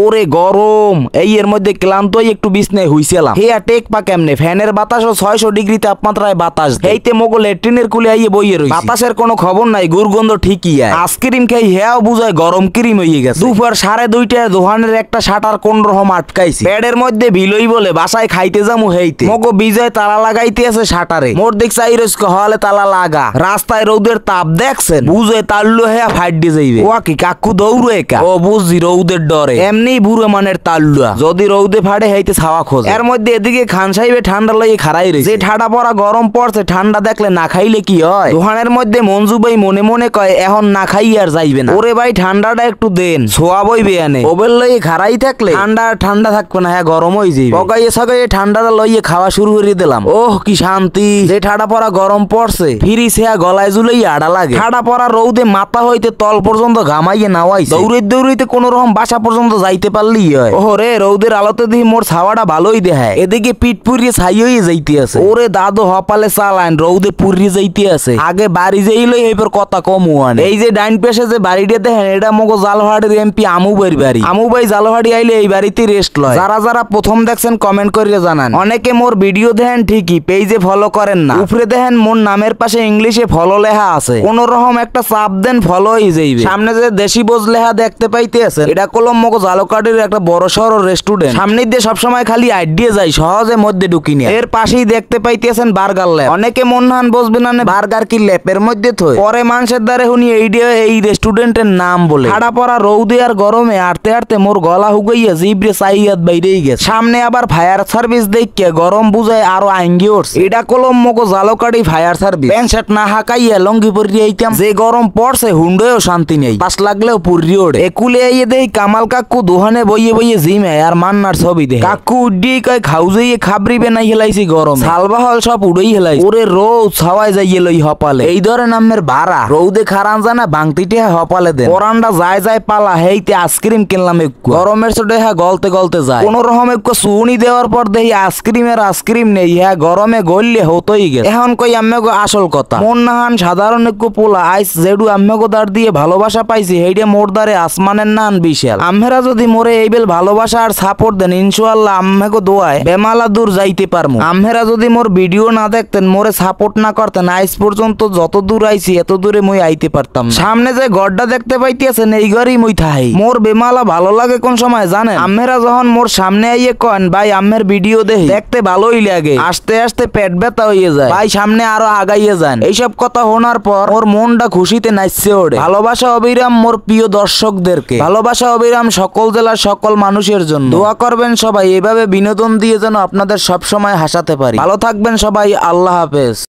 ওরে গরম, এই এর মধ্যে ক্লান্ত হয়ে একটু বিছনায় হুইছিলাম। হেয়া টেক পা কেমনে, ফ্যানের বাতাসও 600 ডিগ্রি তাপমাত্রায় বাতাস দেয়। এইতে মোগো ল্যাট্রিনের কুলে আইয়ে বইয়ে রইছি। বাতাসের কোনো খবর নাই, গুরগন্ধ ঠিকই আয়। আইসক্রিম খাই হেয়াও বুঝায় গরম ক্রিম হয়ে গেছে। দুপুর 2:30টায় দোকানের একটা শাটার কোন রকম আটকাইছি। প্যাডের মধ্যে বিলই বলে বাসায় খাইতে যামু হেইতে মোগো বিজয় তালা লাগাইতে আছে শাটারে। মোর দেখছি আইরস্ক হলে তালা লাগা। রাস্তায় রৌদের তাপ দেখছেন, বুঝে তাল্লু হেয়া ফাইট দিয়ে যাইবে। ও কি কাকু দৌড়ে একা? ও বুঝি রৌদের ডরে, এমনি বুড়ো মানের তাল্লুয়া। যদি রৌদে ফাড়ে হেইতে ছাওয়া খোঁজে। এর মধ্যে এদিকে খান সাহেবে ঠান্ডা লইয়ে খাড়াই রয়েছে। যে ঠাডা পড়া গরম পড়ছে, ঠান্ডা দেখলে না খাইলে কি হয়? দোকানের মধ্যে মঞ্জু ভাই মনে মনে কয় এখন না খাই আর যাইবে না। ওরে ভাই ঠান্ডাটা একটু দেন, ছোয়া বই বেয়ানে। ওবেল লইয়ে খাড়াই থাকলে ঠান্ডা ঠান্ডা থাকবে না, হ্যাঁ গরম হয়ে যাইবে। পকাইয়ে সকাইয়ে ঠান্ডাটা লইয়ে খাওয়া শুরু করে দিলাম। ওহ কি শান্তি! যে ঠাডা পড়া গরম পড়ছে, ফিরিস হেয়া গলায় জুলাই আড়া লাগে। ঠাডা পড়া রৌদে মাথা হইতে তল পর্যন্ত ঘামাইয়ে নাওয়াইছে। দৌড়াইতে কোন রকম বাসা পর্যন্ত যাইতে পারলেই হয়। ওরে রৌদের আলোতে দেখি মোর ছাওয়াটা ভালোই দেখায়। এদিকে পিঠ পুরিয়ে ছাই হয়ে যাইতে আছে। ওরে দাদু হপালে চালান, রৌদে পুরিয়ে যাইতে আছে। আগে বাড়ি যাইলই এইবার কথা কম ওয়ানে। এই যে ডাইন পেশে যে বাড়িটা দেখেন, এটা মগো জালহাড়ির এমপি আমু ভাইয়ের বাড়ি। আমু ভাই জালহাড়ি আইলে এই বাড়িতে রেস্ট লয়। যারা যারা প্রথম দেখছেন কমেন্ট করে জানান। অনেকে মোর ভিডিও দেখেন ঠিকই, পেজে ফলো করেন না। উপরে দেখেন মোর নামের পাশে ইংলিশে ফলো লেখা আছে, কোন রকম একটা চাপ দেন ফলো হয়ে যাইবে। সামনে যে দেশি বোঝ লেখা দেখতে পাইতে আছে, এটা কলম মগো জালকাটির একটা বড় শহর রেস্টুরেন্ট। সামনে দিয়ে সবসময় খালি আইডিয়া যায়, সহজে মধ্যে ঢুকি না। এর পাশেই দেখতে পাইতেছেন বার্গার ল্যাব। অনেকে মন হান বসবে না বার্গার কি ল্যাপের মধ্যে থই, পরে মানুষের দ্বারে শুনি এই রেস্টুরেন্টের নাম বলে। ঠাডা পড়া রৌদে আর গরমে আটতে আটতে মোর গলা হুগাইয়া জিব্রে চাইয়াত বাইরেই গেছে। সামনে আবার ফায়ার সার্ভিস দেখে গরম বুঝায় আরো আঙ্গি উঠছে। এটা কলম মগো Jalkati fire service. Pant shirt না হাকাইয়া লঙ্গি পরিয়ে আইতাম। যে গরম পড়ছে হুন্ডেও শান্তি নেই, পাস লাগলেও পুরি ওড়ে। একুলে আইয়ে দেই কামাল কাকু দোহানে বইয়ে বইয়ে জিমে আর মান্নার ছবি দেখে। কাকু উডিয়ে কয় খাউজাইয়ে খাবরিবে নাই হেলাইছি গরম, সালবাহল সব উড়েই হেলাইছি। ওরে রোদ ছাওয়াই যাইয়ে লই হপালে। এই ধরে নামের ভাড়া রৌদে খারান জানা বাংতিটে হপালে দেন। পরান্ডা যায় পালা হেইতে আইসক্রিম কিনলাম একটু। গরমের ছোটে হ্যাঁ গলতে গলতে যায়। কোন রকম একটু চুনি দেওয়ার পর দেখি আইসক্রিম নেই। হ্যাঁ গরমে গললে হতোই গেছে। এখন কই আম্মেগো আসল কথা, মন নাহান সাধারণ একটু পোলা আইস যেডু আম্মেগো দার দিয়ে ভালোবাসা পাইছি, হেইডে মোর দ্বারে আসমানের নান বিশাল। আম্মেরা যদি মোরে এইবেল ভালোবাসা আর সাপোর্ট দেন, ইনশাআল্লাহ আম্মেগো দোয়ায় বেমালা দূর যাইতে পারমু। আম্মেরা যদি মোর ভিডিও না দেখতেন, মোরে সাপোর্ট না করতেন, আইস পর্যন্ত যত দূর আইছি এত দূরে মই আইতে পারতাম না। সামনে যে গড়টা দেখতে পাইতেছেন, এই ঘরেই মই থাই। মোর বেমালা ভালো লাগে কোন সময় জানেন? আম্মেরা যখন মোর সামনে আইয়ে কন ভাই আম্মের ভিডিও দেখতে ভালোই লাগে, আস্তে আস্তে পেট ব্যথা হয়ে যায়, ভাই সামনে আরো আগাইয়ে যান। এইসব কথা শোনার পর ওর মনটা খুশিতে নাচছে ওঠে। ভালোবাসা অবিরাম মোর প্রিয় দর্শকদেরকে, ভালোবাসা অবিরাম সকল জেলার সকল মানুষের জন্য। দোয়া করবেন সবাই এভাবে বিনোদন দিয়ে যেন আপনাদের সব সময় হাসাতে পারি। ভালো থাকবেন সবাই, আল্লাহ হাফেজ।